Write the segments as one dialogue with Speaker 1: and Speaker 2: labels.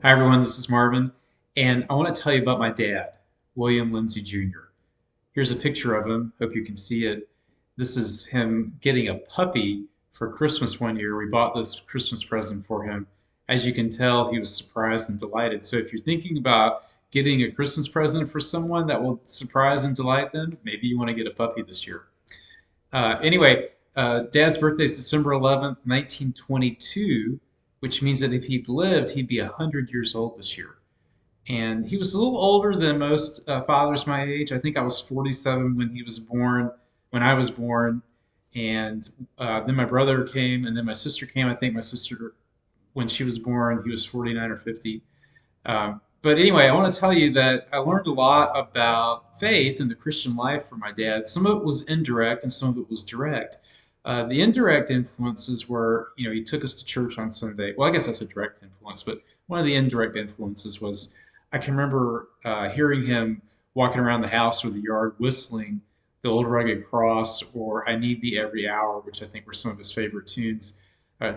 Speaker 1: Hi, everyone. This is Marvin, and I want to tell you about my dad, William Lindsay Jr. Here's a picture of him. Hope you can see it. This is him getting a puppy for Christmas one year. We bought this Christmas present for him. As you can tell, he was surprised and delighted. So if you're thinking about getting a Christmas present for someone that will surprise and delight them, maybe you want to get a puppy this year. Dad's birthday is December 11th, 1922, which means that if he'd lived, he'd be 100 years old this year. And he was a little older than most fathers my age. I think I was 47 when he was born, when I was born. And then my brother came, and then my sister came. I think my sister, when she was born, he was 49 or 50. But anyway, I want to tell you that I learned a lot about faith and the Christian life from my dad. Some of it was indirect and some of it was direct. The indirect influences were, he took us to church on Sunday. Well, I guess that's a direct influence, but one of the indirect influences was I can remember hearing him walking around the house or the yard whistling the Old Rugged Cross or I Need Thee Every Hour, which I think were some of his favorite tunes,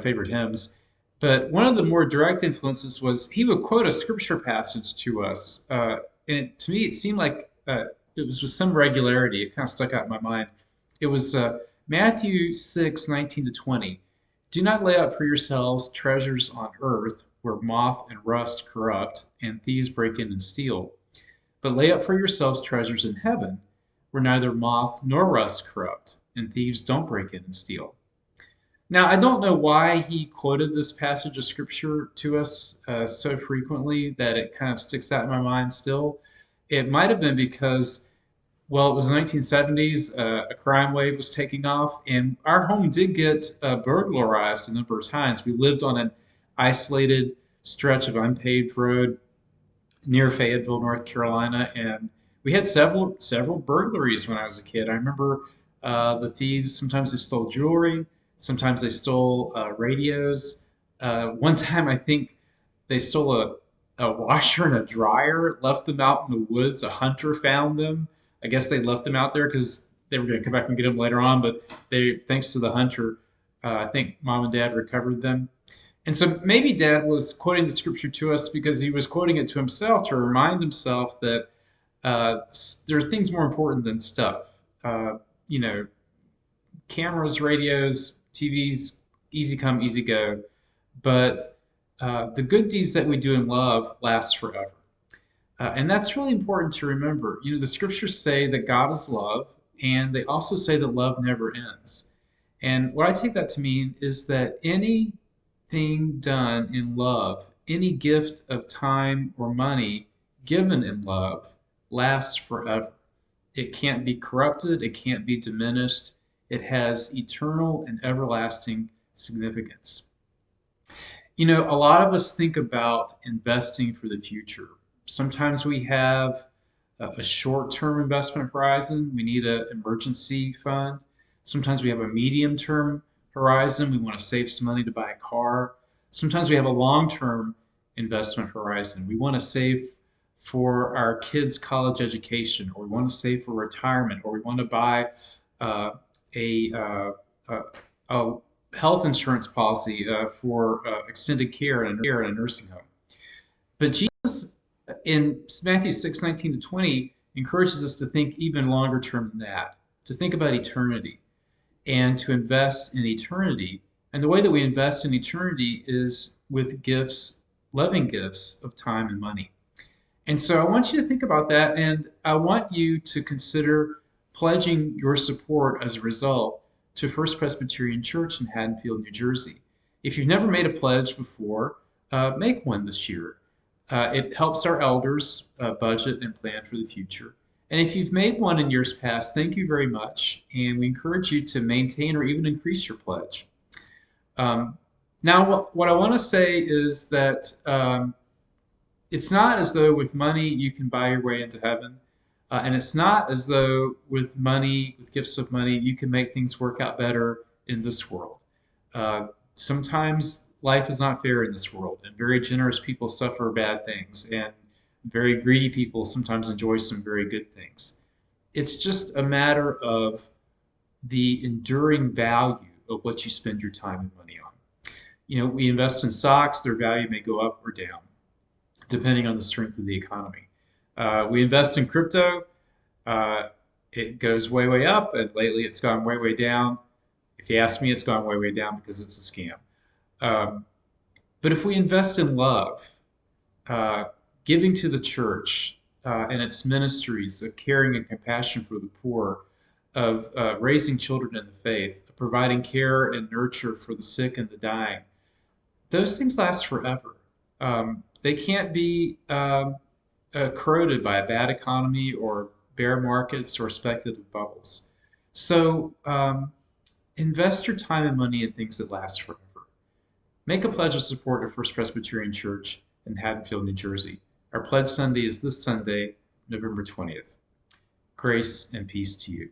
Speaker 1: favorite hymns. But one of the more direct influences was he would quote a scripture passage to us. To me, it seemed like it was with some regularity. It kind of stuck out in my mind. It was Matthew 6:19 to 20. Do not lay up for yourselves treasures on earth where moth and rust corrupt and thieves break in and steal. But lay up for yourselves treasures in heaven where neither moth nor rust corrupt and thieves don't break in and steal. Now, I don't know why he quoted this passage of scripture to us so frequently that it kind of sticks out in my mind still. It might have been because, well, it was the 1970s, a crime wave was taking off, and our home did get burglarized a number of times. We lived on an isolated stretch of unpaved road near Fayetteville, North Carolina, and we had several burglaries when I was a kid. I remember the thieves, sometimes they stole jewelry, sometimes they stole radios. One time, I think they stole a washer and a dryer, left them out in the woods. A hunter found them. I guess they left them out there because they were going to come back and get them later on. But thanks to the hunter, I think mom and dad recovered them. And so maybe dad was quoting the scripture to us because he was quoting it to himself to remind himself that there are things more important than stuff. You know, cameras, radios, TVs, easy come, easy go. But the good deeds that we do in love last forever. And that's really important to remember. The scriptures say that God is love, and they also say that love never ends. And what I take that to mean is that anything done in love, any gift of time or money given in love, lasts forever. It can't be corrupted, it can't be diminished. It has eternal and everlasting significance. A lot of us think about investing for the future. Sometimes we have a short-term investment horizon. We need an emergency fund. Sometimes we have a medium-term horizon. We want to save some money to buy a car. Sometimes we have a long-term investment horizon. We want to save for our kids' college education, or we want to save for retirement, or we want to buy uh, a, uh, a, a health insurance policy for extended care in a nursing home. But Jesus in Matthew 6:19 to 20 encourages us to think even longer term than that, to think about eternity and to invest in eternity. And the way that we invest in eternity is with gifts, loving gifts of time and money. And so I want you to think about that, and I want you to consider pledging your support as a result to First Presbyterian Church in Haddonfield, New Jersey. If you've never made a pledge before, make one this year. It helps our elders budget and plan for the future. And if you've made one in years past, thank you very much. And we encourage you to maintain or even increase your pledge. Now, what I want to say is that it's not as though with money you can buy your way into heaven. And it's not as though with money, with gifts of money, you can make things work out better in this world. Sometimes life is not fair in this world, and very generous people suffer bad things, and very greedy people sometimes enjoy some very good things. It's just a matter of the enduring value of what you spend your time and money on. We invest in stocks, their value may go up or down. depending on the strength of the economy. We invest in crypto. Uh, it goes way, way up, and lately it's gone way, way down. If you ask me, it's gone way, way down because it's a scam. Um, but if we invest in love, uh, giving to the church and its ministries of caring and compassion for the poor, of raising children in the faith, of providing care and nurture for the sick and the dying, those things last forever. They can't be corroded by a bad economy or bear markets or speculative bubbles. So invest your time and money in things that last forever. Make a pledge of support to First Presbyterian Church in Haddonfield, New Jersey. Our pledge Sunday is this Sunday, November 20th. Grace and peace to you.